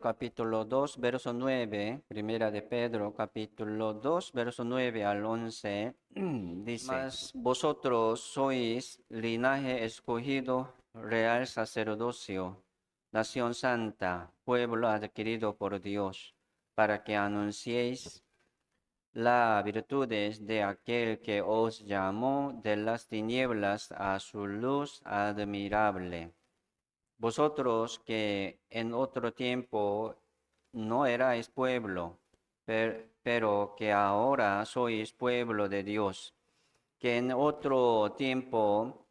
Pedro capítulo 2, verso 9, Primera de Pedro capítulo 2, verso 9 al 11, dice, mas vosotros sois linaje escogido, real sacerdocio, nación santa, pueblo adquirido por Dios, para que anunciéis las virtudes de aquel que os llamó de las tinieblas a su luz admirable. Vosotros que en otro tiempo no erais pueblo, pero que ahora sois pueblo de Dios, que en otro tiempo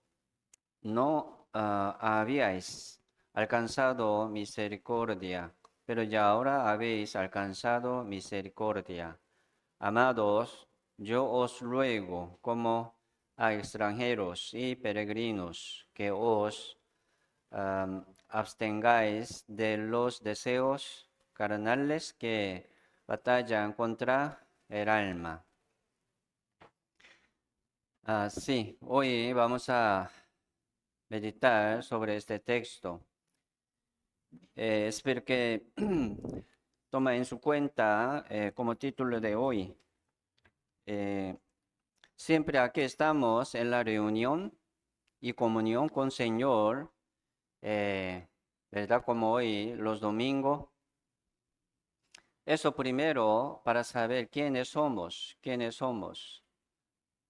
no habíais alcanzado misericordia, pero ya ahora habéis alcanzado misericordia. Amados, yo os ruego como a extranjeros y peregrinos que os abstengáis de los deseos carnales que batallan contra el alma. Sí, hoy vamos a meditar sobre este texto. Espero que tome en su cuenta como título de hoy. eh, Siempre aquí estamos en la reunión y comunión con el Señor, ¿verdad? Como hoy, los domingos. Eso primero para saber quiénes somos.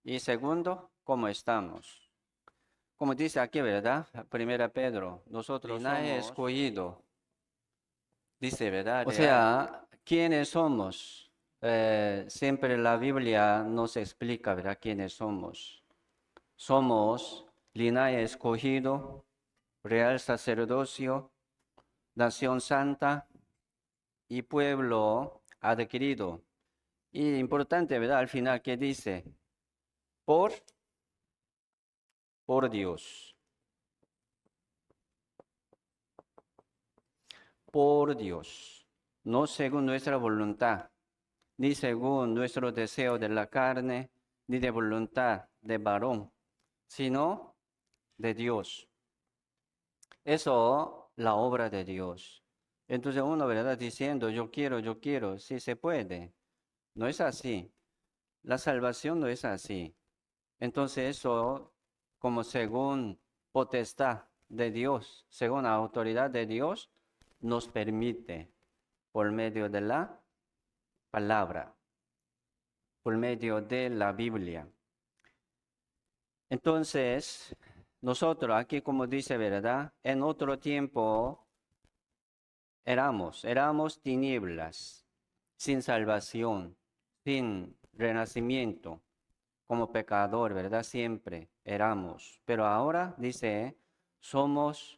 Y segundo, cómo estamos. Como dice aquí, ¿verdad? Primera Pedro, nosotros linaje somos escogido. Dice, ¿verdad? O sea, ¿quiénes somos? Siempre la Biblia nos explica, ¿verdad? ¿Quiénes somos? Somos linaje escogido, real sacerdocio, nación santa y pueblo adquirido. Y importante, ¿verdad? Al final, ¿qué dice? Por Dios. Por Dios. No según nuestra voluntad, ni según nuestro deseo de la carne, ni de voluntad de varón, sino de Dios. Eso, la obra de Dios. Entonces uno, ¿verdad? Diciendo, yo quiero, sí se puede. No es así. La salvación no es así. Entonces eso, como según potestad de Dios, según la autoridad de Dios, nos permite por medio de la palabra, por medio de la Biblia. Entonces, nosotros aquí, como dice, ¿verdad? En otro tiempo éramos tinieblas, sin salvación, sin renacimiento, como pecador, ¿verdad? Siempre éramos. Pero ahora dice, somos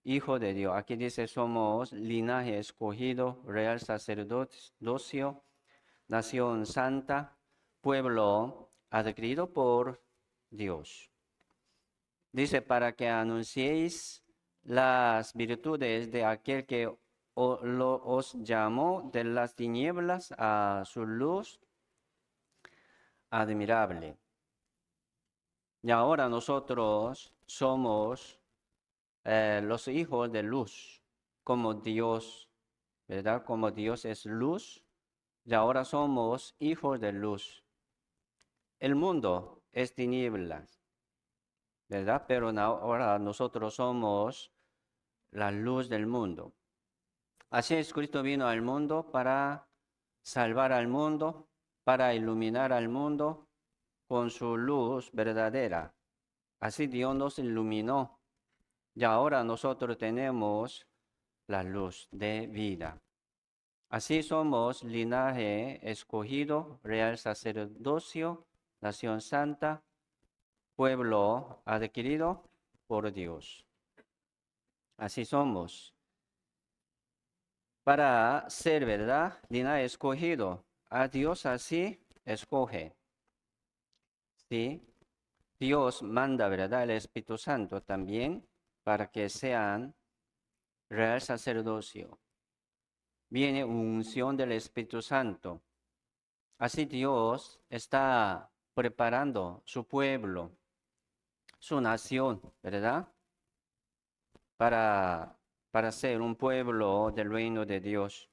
hijos de Dios. Aquí dice, somos linaje escogido, real sacerdocio, nación santa, pueblo adquirido por Dios. Dice, para que anunciéis las virtudes de aquel que os llamó de las tinieblas a su luz admirable. Y ahora nosotros somos los hijos de luz, como Dios, ¿verdad? Como Dios es luz, y ahora somos hijos de luz. El mundo es tinieblas, ¿verdad? Pero ahora nosotros somos la luz del mundo. Así es, Cristo vino al mundo para salvar al mundo, para iluminar al mundo con su luz verdadera. Así Dios nos iluminó y ahora nosotros tenemos la luz de vida. Así somos linaje escogido, real sacerdocio, nación santa, pueblo adquirido por Dios. Así somos. Para ser, ¿verdad? Linaje escogido. A Dios así escoge. ¿Sí? Dios manda, ¿verdad? El Espíritu Santo también para que sean real sacerdocio. Viene unción del Espíritu Santo. Así Dios está preparando su pueblo, su nación, ¿verdad? Para para ser un pueblo del reino de Dios.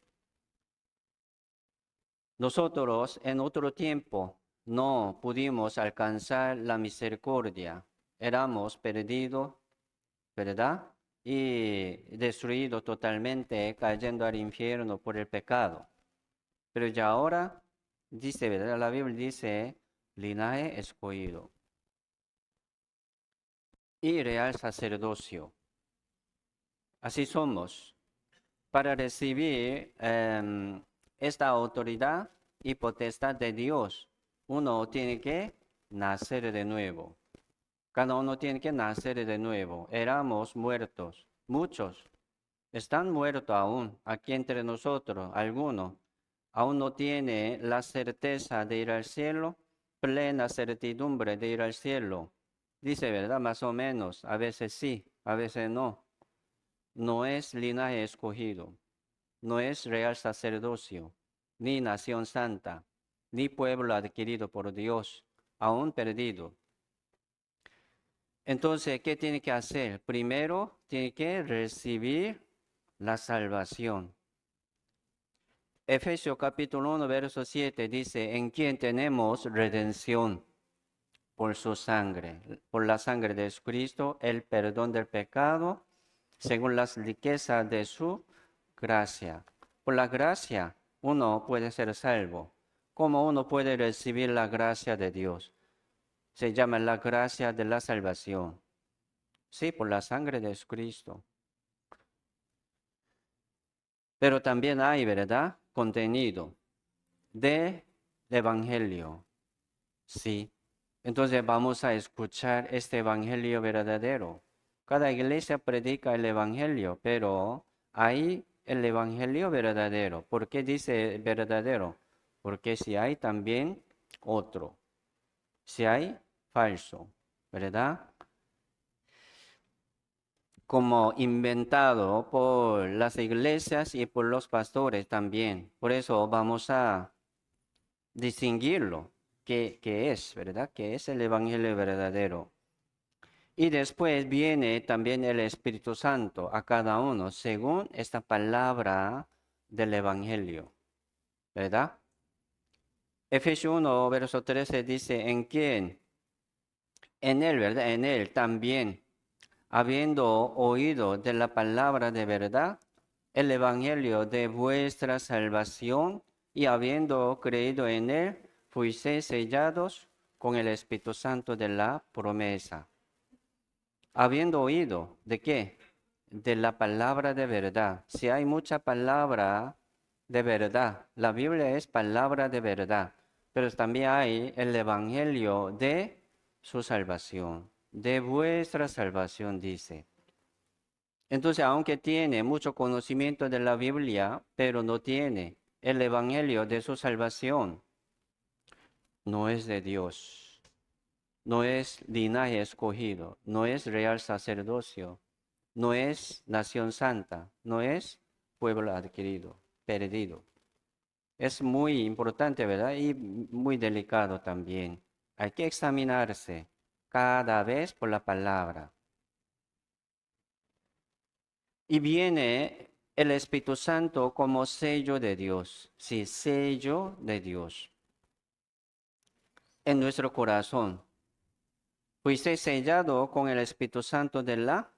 Nosotros en otro tiempo no pudimos alcanzar la misericordia. Éramos perdidos, ¿verdad? Y destruidos totalmente, cayendo al infierno por el pecado. Pero ya ahora, dice, ¿verdad? La Biblia dice, linaje escogido y real sacerdocio. Así somos. Para recibir esta autoridad y potestad de Dios, uno tiene que nacer de nuevo. Cada uno tiene que nacer de nuevo. Éramos muertos. Muchos están muertos aún aquí entre nosotros. Algunos aún no tienen la certeza de ir al cielo, plena certidumbre de ir al cielo. Dice, ¿verdad? Más o menos. A veces sí, a veces no. No es linaje escogido. No es real sacerdocio, ni nación santa, ni pueblo adquirido por Dios, aún perdido. Entonces, ¿qué tiene que hacer? Primero, tiene que recibir la salvación. Efesios capítulo 1, verso 7 dice, en quien tenemos redención por su sangre, por la sangre de Cristo, el perdón del pecado, según las riquezas de su gracia. Por la gracia uno puede ser salvo. ¿Cómo uno puede recibir la gracia de Dios? Se llama la gracia de la salvación. Sí, por la sangre de Cristo. Pero también hay, ¿verdad? Contenido del Evangelio. Sí. Entonces vamos a escuchar este Evangelio verdadero. Cada iglesia predica el Evangelio, pero hay el Evangelio verdadero. ¿Por qué dice verdadero? Porque si hay también otro, si hay falso, ¿verdad? Como inventado por las iglesias y por los pastores también. Por eso vamos a distinguirlo, qué es, ¿verdad? ¿Qué es el Evangelio verdadero? Y después viene también el Espíritu Santo a cada uno, según esta palabra del Evangelio, ¿verdad? Efesios 1, verso 13 dice, ¿en quién? En él, ¿verdad? En él también, habiendo oído de la palabra de verdad, el Evangelio de vuestra salvación, y habiendo creído en él, fuisteis sellados con el Espíritu Santo de la promesa. Habiendo oído, ¿de qué? De la palabra de verdad. Si hay mucha palabra de verdad, la Biblia es palabra de verdad, pero también hay el Evangelio de su salvación, de vuestra salvación, dice. Entonces, aunque tiene mucho conocimiento de la Biblia, pero no tiene el Evangelio de su salvación, no es de Dios, no es linaje escogido, no es real sacerdocio, no es nación santa, no es pueblo adquirido, perdido. Es muy importante, ¿verdad? Y muy delicado también. Hay que examinarse cada vez por la palabra. Y viene el Espíritu Santo como sello de Dios. Sí, sello de Dios. En nuestro corazón. Fuiste sellado con el Espíritu Santo de la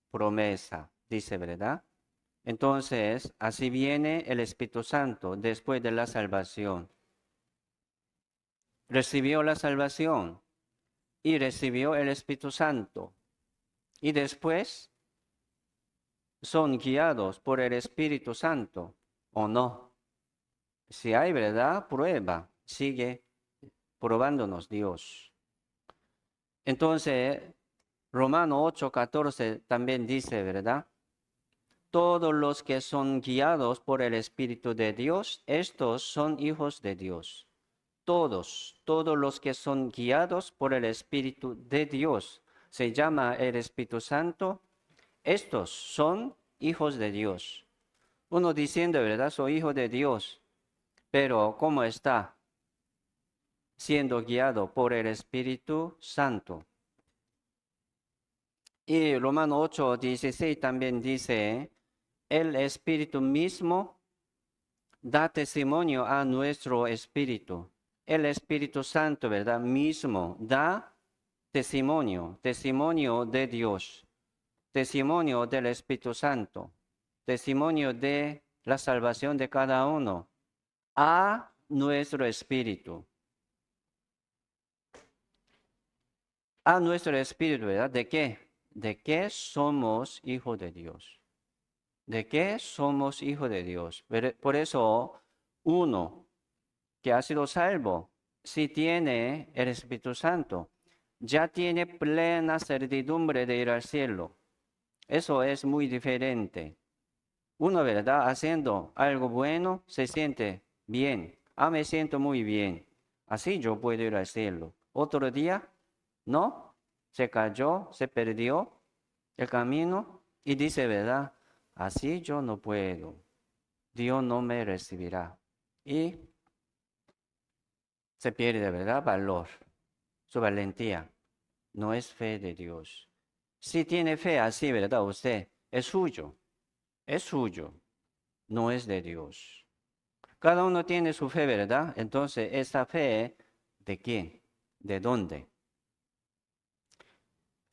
promesa, dice, ¿verdad? Entonces, así viene el Espíritu Santo después de la salvación. Recibió la salvación y recibió el Espíritu Santo. Y después son guiados por el Espíritu Santo, ¿o no? Si hay verdad, prueba, sigue probándonos Dios. Entonces, Romano 8:14 también dice, ¿verdad? Todos los que son guiados por el Espíritu de Dios, estos son hijos de Dios. Todos los que son guiados por el Espíritu de Dios, se llama el Espíritu Santo, estos son hijos de Dios. Uno diciendo, ¿verdad? Soy hijo de Dios, pero ¿cómo está? Siendo guiado por el Espíritu Santo. Y Romano 8:16 también dice, el Espíritu mismo da testimonio a nuestro espíritu. El Espíritu Santo, ¿verdad? Mismo da testimonio, testimonio de Dios, testimonio del Espíritu Santo, testimonio de la salvación de cada uno a nuestro espíritu. A nuestro espíritu, ¿verdad? ¿De qué? De que somos hijos de Dios. De que somos hijos de Dios. Por eso, uno que ha sido salvo, si tiene el Espíritu Santo, ya tiene plena certidumbre de ir al cielo. Eso es muy diferente. Uno, ¿verdad? Haciendo algo bueno, se siente bien. Ah, me siento muy bien. Así yo puedo ir al cielo. Otro día, no, se cayó, se perdió el camino y dice, ¿verdad? Así yo no puedo. Dios no me recibirá. Y se pierde, ¿verdad? Valor, su valentía. No es fe de Dios. Si tiene fe así, ¿verdad? Usted es suyo, no es de Dios. Cada uno tiene su fe, ¿verdad? Entonces, ¿esa fe de quién? ¿De dónde?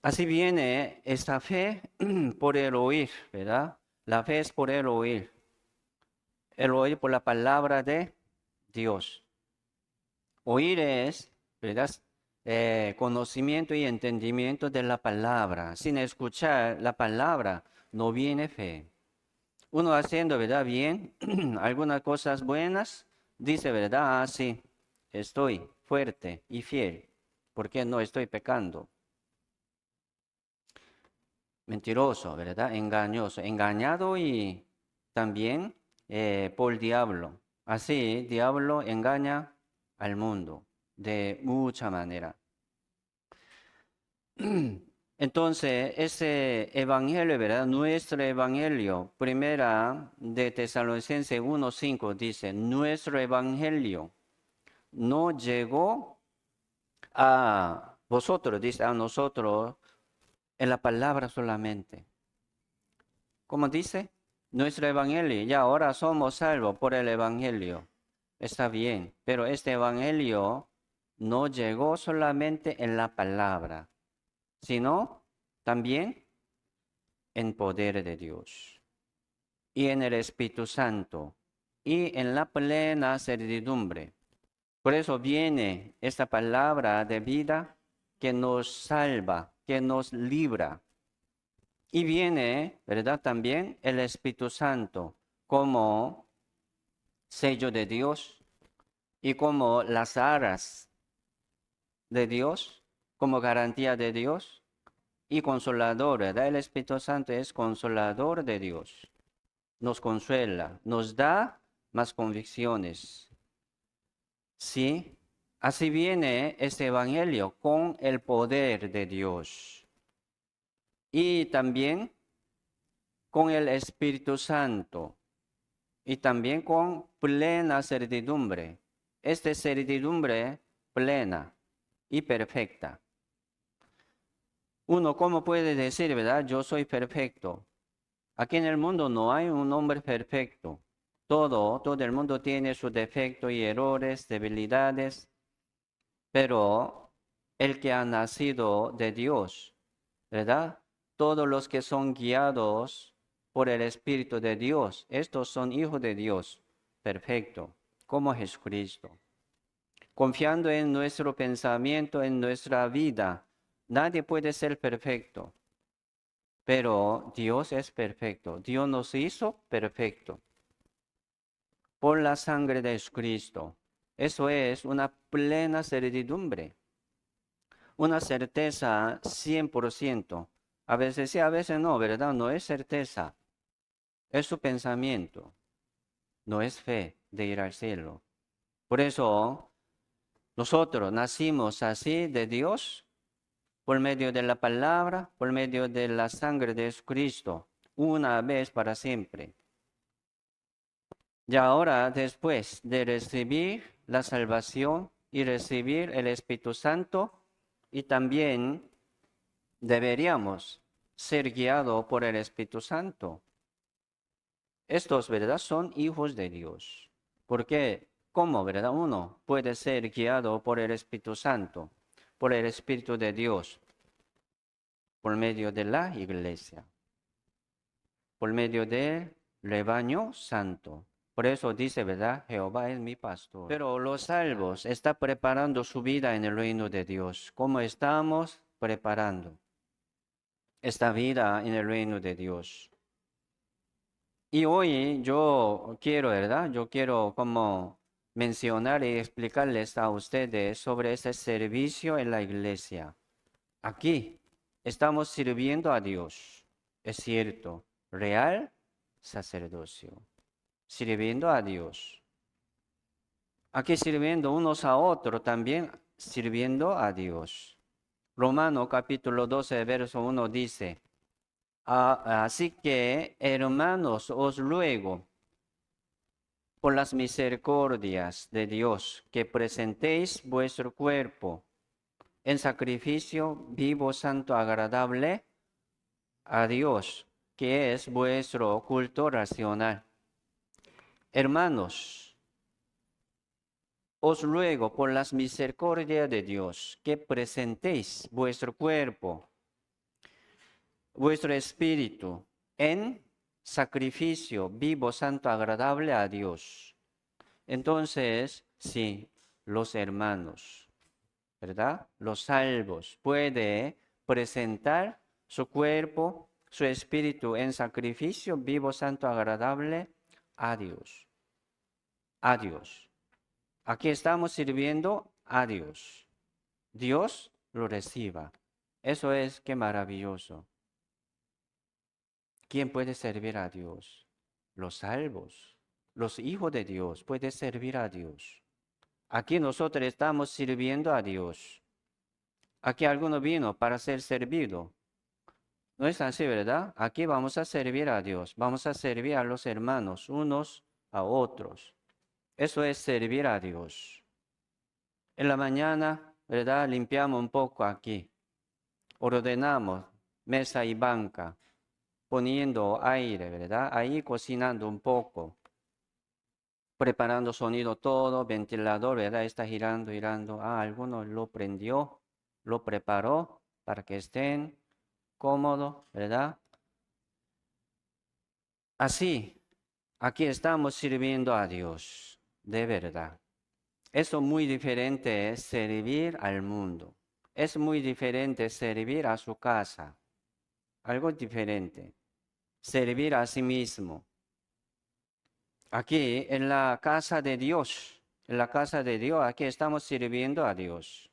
Así viene esta fe por el oír, ¿verdad? La fe es por el oír por la palabra de Dios. Oír es, ¿verdad? Conocimiento y entendimiento de la palabra. Sin escuchar la palabra no viene fe. Uno haciendo, ¿verdad? Bien, algunas cosas buenas, dice, ¿verdad? Ah, sí, estoy fuerte y fiel, porque no estoy pecando. Mentiroso, ¿verdad? Engañoso, engañado y también por el diablo. Así, diablo engaña al mundo de mucha manera. Entonces, ese evangelio, ¿verdad? Nuestro evangelio, primera de Tesalonicenses 1:5 dice, nuestro evangelio no llegó a vosotros, dice a nosotros, en la palabra solamente. ¿Cómo dice? Nuestro evangelio, ya ahora somos salvos por el evangelio. Está bien, pero este evangelio no llegó solamente en la palabra, sino también en poder de Dios y en el Espíritu Santo y en la plena certidumbre. Por eso viene esta palabra de vida que nos salva, que nos libra. Y viene, ¿verdad? También el Espíritu Santo como sello de Dios y como las aras de Dios, como garantía de Dios y consolador, ¿verdad? El Espíritu Santo es consolador de Dios. Nos consuela, nos da más convicciones. Sí, así viene este evangelio con el poder de Dios y también con el Espíritu Santo y también con plena certidumbre. Esta certidumbre plena y perfecta. Uno, ¿cómo puede decir, verdad? Yo soy perfecto. Aquí en el mundo no hay un hombre perfecto. Todo el mundo tiene sus defectos y errores, debilidades, pero el que ha nacido de Dios, ¿verdad? Todos los que son guiados por el Espíritu de Dios, estos son hijos de Dios, perfecto, como Jesucristo. Confiando en nuestro pensamiento, en nuestra vida, nadie puede ser perfecto, pero Dios es perfecto. Dios nos hizo perfecto por la sangre de Jesucristo. Eso es una plena certidumbre, una certeza 100%. A veces sí, a veces no, ¿verdad? No es certeza, es su pensamiento, no es fe de ir al cielo. Por eso nosotros nacimos así de Dios por medio de la palabra, por medio de la sangre de Jesucristo, una vez para siempre. Y ahora, después de recibir la salvación y recibir el Espíritu Santo, y también deberíamos ser guiados por el Espíritu Santo. Estos, ¿verdad? Son hijos de Dios. Porque, ¿cómo, verdad? Uno puede ser guiado por el Espíritu Santo, por el Espíritu de Dios, por medio de la iglesia, por medio del rebaño santo. Por eso dice, ¿verdad? Jehová es mi pastor. Pero los salvos están preparando su vida en el reino de Dios. ¿Cómo estamos preparando esta vida en el reino de Dios? Y hoy yo quiero, ¿verdad? Yo quiero como mencionar y explicarles a ustedes sobre ese servicio en la iglesia. Aquí estamos sirviendo a Dios, es cierto, real sacerdocio, sirviendo a Dios. Aquí sirviendo unos a otros, también sirviendo a Dios. Romano capítulo 12, verso 1 dice, así que, hermanos, os ruego, por las misericordias de Dios, que presentéis vuestro cuerpo en sacrificio vivo, santo, agradable a Dios, que es vuestro culto racional. Hermanos, os ruego por las misericordias de Dios, que presentéis vuestro cuerpo, vuestro espíritu, en sacrificio vivo, santo, agradable a Dios. Entonces, sí, los hermanos, ¿verdad? Los salvos puede presentar su cuerpo, su espíritu en sacrificio vivo, santo, agradable a Dios. A Dios. Aquí estamos sirviendo a Dios. Dios lo reciba. Eso es qué maravilloso. ¿Quién puede servir a Dios? Los salvos. Los hijos de Dios pueden servir a Dios. Aquí nosotros estamos sirviendo a Dios. Aquí alguno vino para ser servido. No es así, ¿verdad? Aquí vamos a servir a Dios. Vamos a servir a los hermanos unos a otros. Eso es servir a Dios. En la mañana, ¿verdad? Limpiamos un poco aquí. Ordenamos mesa y banca, poniendo aire, ¿verdad? Ahí cocinando un poco, preparando sonido todo, ventilador, ¿verdad? Está girando, girando. Alguno lo prendió, lo preparó para que estén cómodos, ¿verdad? Así, aquí estamos sirviendo a Dios, de verdad. Eso muy diferente es servir al mundo. Es muy diferente servir a su casa. Algo diferente. Servir a sí mismo. Aquí en la casa de Dios, aquí estamos sirviendo a Dios.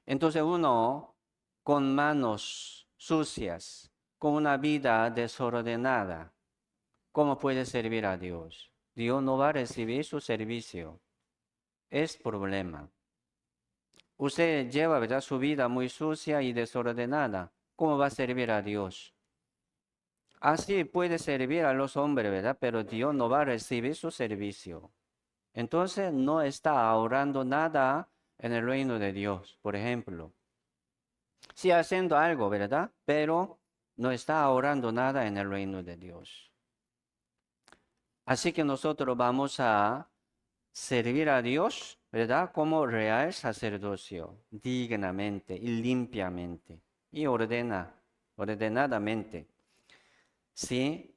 Entonces uno con manos sucias, con una vida desordenada, ¿cómo puede servir a Dios? Dios no va a recibir su servicio. Es problema. Usted lleva, ¿verdad?, su vida muy sucia y desordenada. ¿Cómo va a servir a Dios? Así puede servir a los hombres, ¿verdad? Pero Dios no va a recibir su servicio. Entonces no está ahorrando nada en el reino de Dios, por ejemplo. Sí haciendo algo, ¿verdad? Pero no está ahorrando nada en el reino de Dios. Así que nosotros vamos a servir a Dios, ¿verdad? Como real sacerdocio, dignamente y limpiamente y ordenadamente. Sí,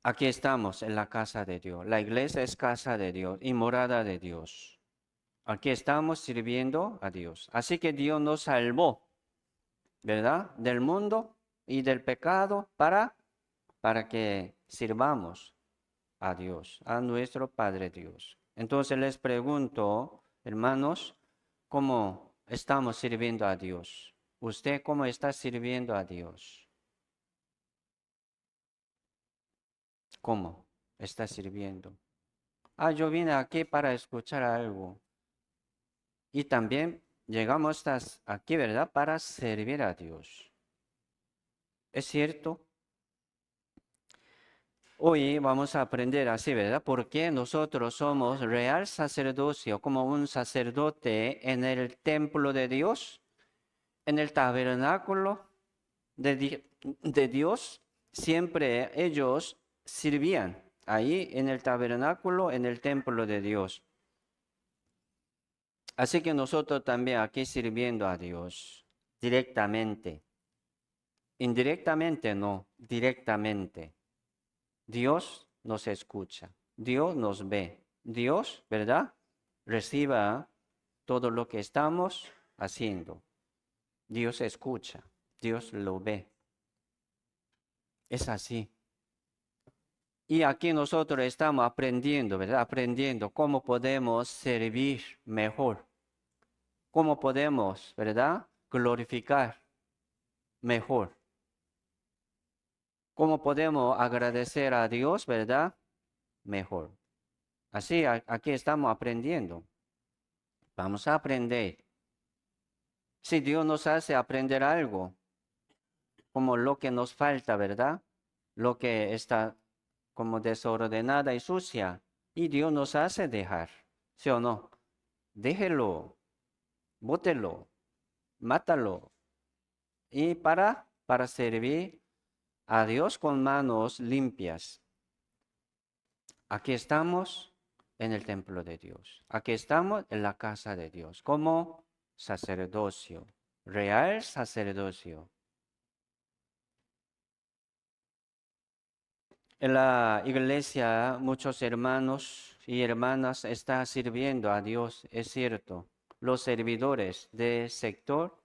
aquí estamos en la casa de Dios. La iglesia es casa de Dios y morada de Dios. Aquí estamos sirviendo a Dios. Así que Dios nos salvó, ¿verdad? Del mundo y del pecado para que sirvamos a Dios, a nuestro Padre Dios. Entonces les pregunto, hermanos, ¿cómo estamos sirviendo a Dios? ¿Usted cómo está sirviendo a Dios? ¿Cómo está sirviendo? Yo vine aquí para escuchar algo. Y también llegamos aquí, ¿verdad? Para servir a Dios. ¿Es cierto? Hoy vamos a aprender así, ¿verdad? Porque nosotros somos real sacerdocio, como un sacerdote en el templo de Dios, en el tabernáculo de Dios, siempre ellos sirvían ahí en el tabernáculo, en el templo de Dios. Así que nosotros también aquí sirviendo a Dios directamente. Indirectamente no, directamente. Dios nos escucha, Dios nos ve, Dios, ¿verdad? Reciba todo lo que estamos haciendo. Dios escucha, Dios lo ve. Es así. Y aquí nosotros estamos aprendiendo, ¿verdad? Aprendiendo cómo podemos servir mejor. Cómo podemos, ¿verdad? Glorificar mejor. Cómo podemos agradecer a Dios, ¿verdad? Mejor. Así, aquí estamos aprendiendo. Vamos a aprender. Si Dios nos hace aprender algo, como lo que nos falta, ¿verdad? Lo que está como desordenada y sucia, y Dios nos hace dejar, ¿sí o no? Déjelo, bótelo, mátalo, y para servir a Dios con manos limpias. Aquí estamos en el templo de Dios. Aquí estamos en la casa de Dios, como sacerdocio, real sacerdocio. En la iglesia, muchos hermanos y hermanas están sirviendo a Dios, es cierto. Los servidores del sector,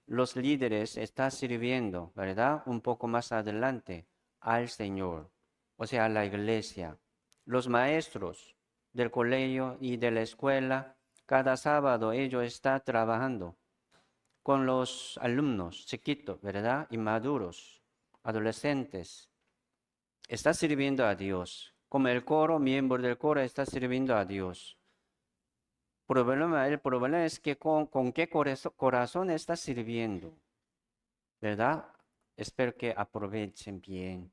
los líderes están sirviendo, ¿verdad? Un poco más adelante al Señor, o sea, a la iglesia. Los maestros del colegio y de la escuela, cada sábado ellos están trabajando con los alumnos chiquitos, ¿verdad? Inmaduros, adolescentes. Está sirviendo a Dios. Como el coro, miembro del coro está sirviendo a Dios. El problema es que con qué corazón está sirviendo, ¿verdad? Espero que aprovechen bien.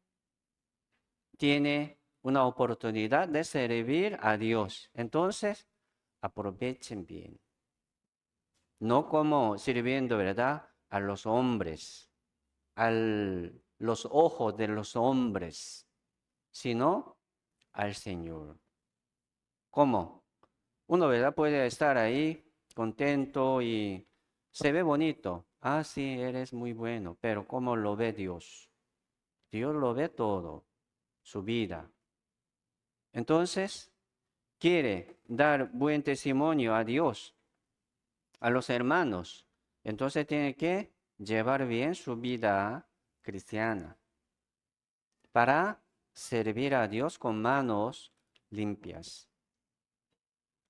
Tiene una oportunidad de servir a Dios. Entonces, aprovechen bien. No como sirviendo, ¿verdad? A los hombres, a los ojos de los hombres, sino al Señor. ¿Cómo? Uno, ¿verdad? Puede estar ahí contento y se ve bonito. Ah, sí, eres muy bueno, pero ¿cómo lo ve Dios? Dios lo ve todo, su vida. Entonces, quiere dar buen testimonio a Dios, a los hermanos. Entonces tiene que llevar bien su vida cristiana para servir a Dios con manos limpias.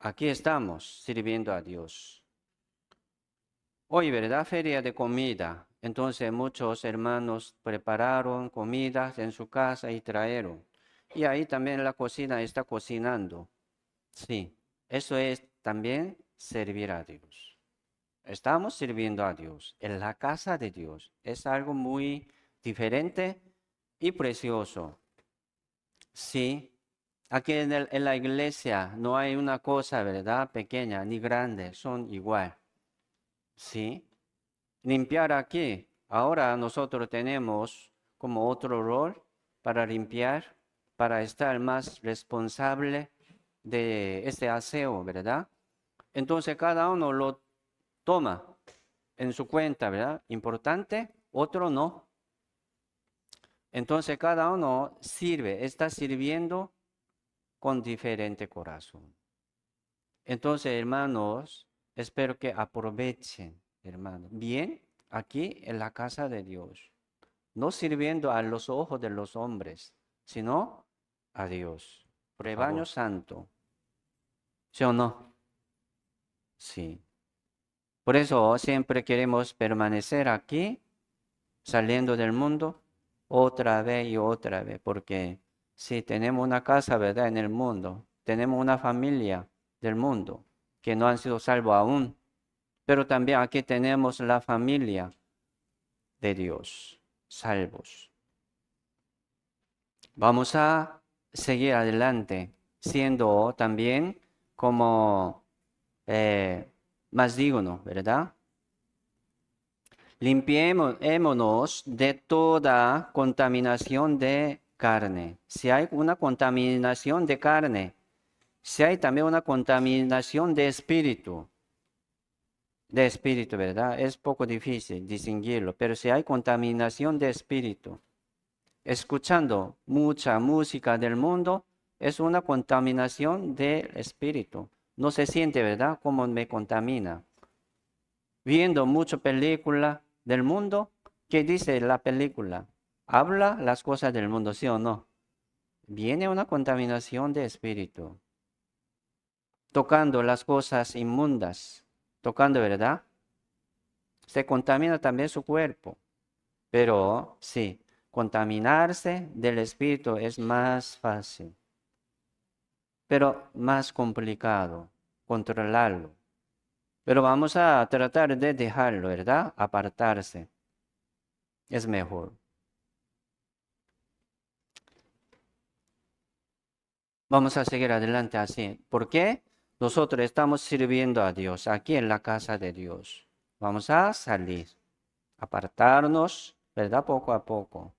Aquí estamos sirviendo a Dios. Hoy, ¿verdad? Feria de comida. Entonces muchos hermanos prepararon comidas en su casa y trajeron. Y ahí también la cocina está cocinando. Sí, eso es también servir a Dios. Estamos sirviendo a Dios en la casa de Dios. Es algo muy diferente y precioso. Sí, aquí en la iglesia no hay una cosa, ¿verdad? Pequeña ni grande, son igual. Sí, limpiar aquí. Ahora nosotros tenemos como otro rol para limpiar, para estar más responsable de este aseo, ¿verdad? Entonces cada uno lo toma en su cuenta, ¿verdad? Importante, otro no. Entonces cada uno sirve, está sirviendo con diferente corazón. Entonces, hermanos, espero que aprovechen, hermanos, bien aquí en la casa de Dios, no sirviendo a los ojos de los hombres, sino a Dios. Rebaño santo. ¿Sí o no? Sí. Por eso siempre queremos permanecer aquí, saliendo del mundo, otra vez y otra vez, porque si tenemos una casa, ¿verdad?, en el mundo, tenemos una familia del mundo que no han sido salvos aún, pero también aquí tenemos la familia de Dios, salvos. Vamos a seguir adelante, siendo también como más digno, ¿verdad? limpiémonos de toda contaminación de carne. Si hay una contaminación de carne, si hay también una contaminación de espíritu, ¿verdad? Es poco difícil distinguirlo, pero si hay contaminación de espíritu, escuchando mucha música del mundo, es una contaminación del espíritu. No se siente, ¿verdad? Cómo me contamina. Viendo mucha película del mundo, ¿qué dice la película? Habla las cosas del mundo, ¿sí o no? Viene una contaminación de espíritu. Tocando las cosas inmundas, tocando, ¿verdad? Se contamina también su cuerpo. Pero sí, contaminarse del espíritu es más fácil, pero más complicado controlarlo. Pero vamos a tratar de dejarlo, ¿verdad? Apartarse. Es mejor. Vamos a seguir adelante así. ¿Por qué? Nosotros estamos sirviendo a Dios aquí en la casa de Dios. Vamos a salir, apartarnos, ¿verdad? Poco a poco.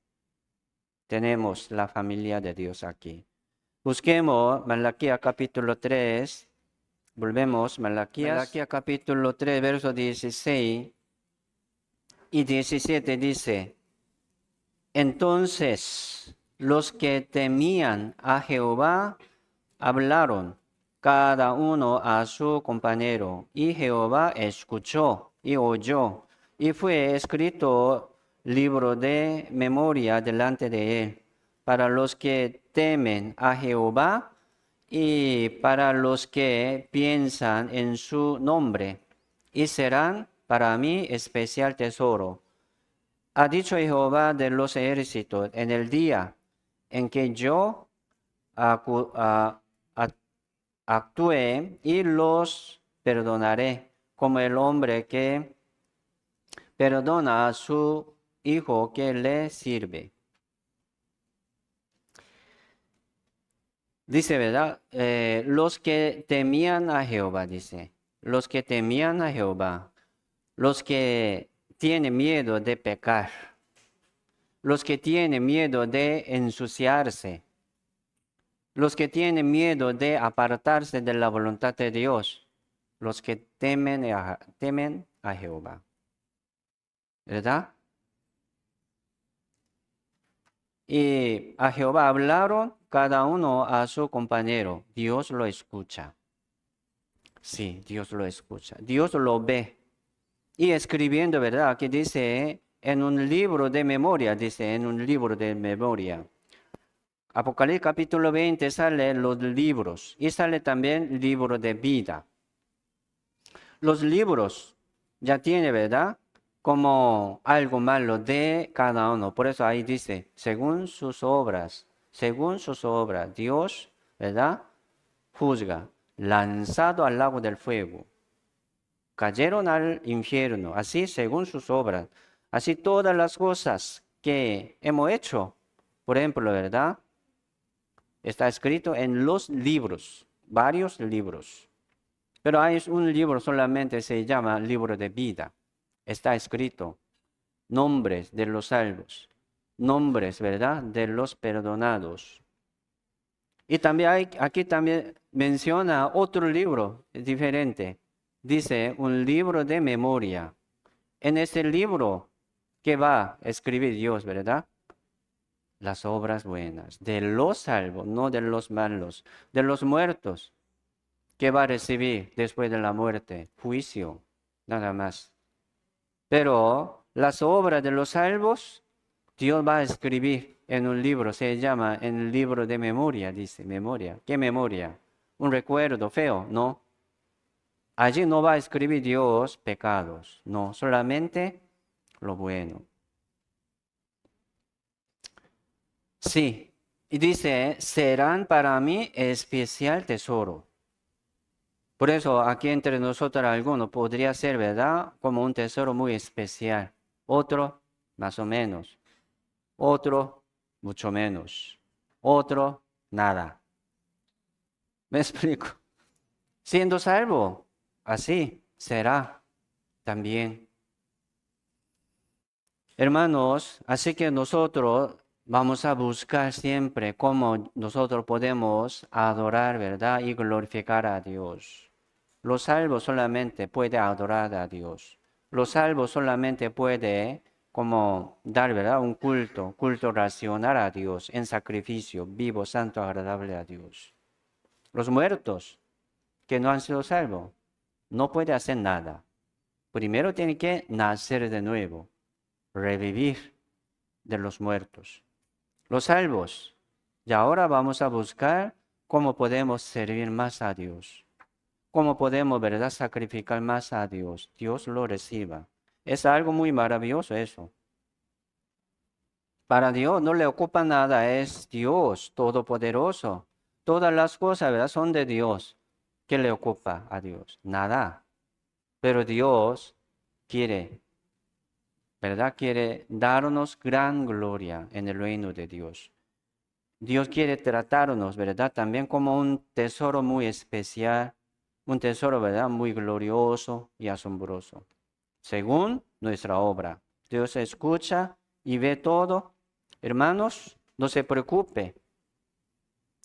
Tenemos la familia de Dios aquí. Busquemos Malaquías capítulo 3. Volvemos, Malaquías capítulo 3, verso 16 y 17 dice: Entonces los que temían a Jehová hablaron cada uno a su compañero, y Jehová escuchó y oyó, y fue escrito libro de memoria delante de él, para los que temen a Jehová y para los que piensan en su nombre, y serán para mí especial tesoro. Ha dicho Jehová de los ejércitos, en el día en que yo actúe y los perdonaré, como el hombre que perdona a su hijo que le sirve. Dice, ¿verdad? Los que temían a Jehová, dice. Los que temían a Jehová. Los que tienen miedo de pecar. Los que tienen miedo de ensuciarse. Los que tienen miedo de apartarse de la voluntad de Dios. Los que temen a Jehová. ¿Verdad? Y a Jehová hablaron cada uno a su compañero. Dios lo escucha. Sí, Dios lo escucha. Dios lo ve. Y escribiendo, ¿verdad? Aquí dice en un libro de memoria, dice en un libro de memoria. Apocalipsis capítulo 20 sale los libros y sale también libro de vida. Los libros ya tiene, ¿verdad? Como algo malo de cada uno. Por eso ahí dice, según sus obras, Dios, ¿verdad? Juzga, lanzado al lago del fuego. Cayeron al infierno, así según sus obras. Así todas las cosas que hemos hecho, por ejemplo, ¿verdad? Está escrito en los libros, varios libros. Pero hay un libro solamente, se llama libro de vida. Está escrito nombres de los salvos, nombres, ¿verdad? De los perdonados. Y también aquí también menciona otro libro diferente. Dice un libro de memoria. En ese libro, ¿qué va a escribir Dios, verdad? Las obras buenas de los salvos, no de los malos, de los muertos. ¿Qué va a recibir después de la muerte? Juicio, nada más. Pero las obras de los salvos, Dios va a escribir en un libro, se llama en el libro de memoria, dice, memoria. ¿Qué memoria? ¿Un recuerdo feo? No. Allí no va a escribir Dios pecados, no, solamente lo bueno. Sí, y dice, serán para mí especial tesoro. Por eso aquí entre nosotros alguno podría ser, ¿verdad? Como un tesoro muy especial. Otro, más o menos. Otro, mucho menos. Otro, nada. ¿Me explico? Siendo salvo, así será también. Hermanos, así que nosotros vamos a buscar siempre cómo nosotros podemos adorar, ¿verdad? Y glorificar a Dios. Los salvos solamente puede adorar a Dios. Los salvos solamente puede como dar, ¿verdad? Un culto racional a Dios en sacrificio vivo, santo, agradable a Dios. Los muertos que no han sido salvos no puede hacer nada. Primero tiene que nacer de nuevo, revivir de los muertos. Los salvos. Y ahora vamos a buscar cómo podemos servir más a Dios. Cómo podemos, ¿verdad?, sacrificar más a Dios. Dios lo reciba. Es algo muy maravilloso eso. Para Dios no le ocupa nada, es Dios todopoderoso. Todas las cosas, ¿verdad?, son de Dios. ¿Qué le ocupa a Dios? Nada. Pero Dios quiere, ¿verdad? Quiere darnos gran gloria en el reino de Dios. Dios quiere tratarnos, ¿verdad? También como un tesoro muy especial, un tesoro, ¿verdad?, muy glorioso y asombroso, según nuestra obra. Dios escucha y ve todo. Hermanos, no se preocupe,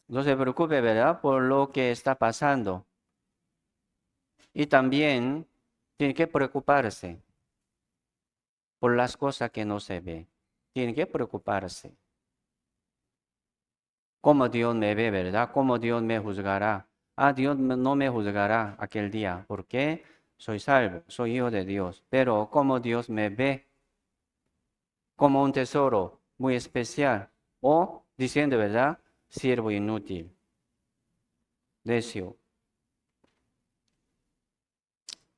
¿verdad?, por lo que está pasando. Y también tiene que preocuparse por las cosas que no se ve. Tiene que preocuparse. ¿Cómo Dios me ve, verdad? ¿Cómo Dios me juzgará? Dios no me juzgará aquel día. ¿Por qué? Soy salvo, soy hijo de Dios. Pero ¿cómo Dios me ve? Como un tesoro muy especial. O diciendo, ¿verdad?, siervo inútil, necio.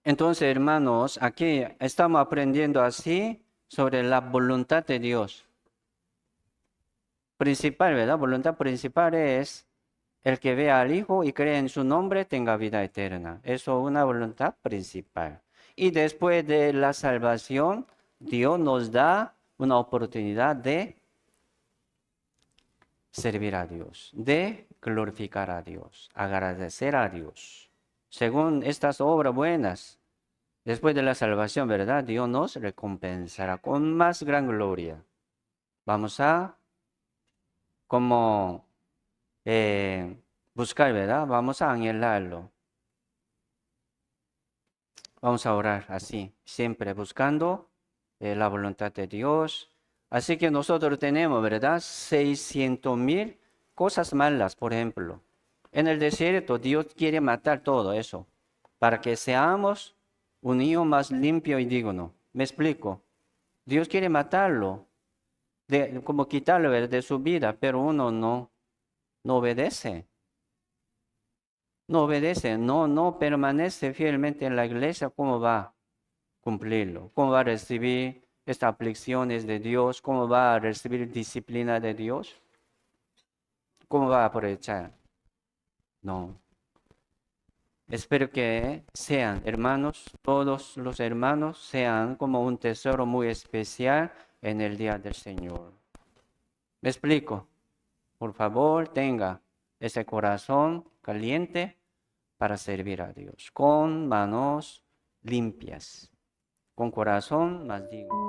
Entonces, hermanos, aquí estamos aprendiendo así sobre la voluntad de Dios. Principal, ¿verdad? Voluntad principal es el que vea al Hijo y cree en su nombre tenga vida eterna. Eso es una voluntad principal. Y después de la salvación, Dios nos da una oportunidad de servir a Dios, de glorificar a Dios, agradecer a Dios. Según estas obras buenas, después de la salvación, ¿verdad?, Dios nos recompensará con más gran gloria. Vamos a como buscar, ¿verdad? Vamos a anhelarlo. Vamos a orar así, siempre buscando la voluntad de Dios. Así que nosotros tenemos, ¿verdad?, 600,000 cosas malas, por ejemplo. En el desierto Dios quiere matar todo eso para que seamos un hijo más limpio y digno. ¿Me explico? Dios quiere matarlo, como quitarlo, ¿verdad?, de su vida, pero uno no obedece. No obedece, no permanece fielmente en la iglesia, ¿cómo va a cumplirlo? ¿Cómo va a recibir estas aflicciones de Dios? ¿Cómo va a recibir disciplina de Dios? ¿Cómo va a aprovechar? No. Espero que sean hermanos, todos los hermanos sean como un tesoro muy especial en el día del Señor. ¿Me explico? Por favor, tenga ese corazón caliente para servir a Dios, con manos limpias, con corazón más digno.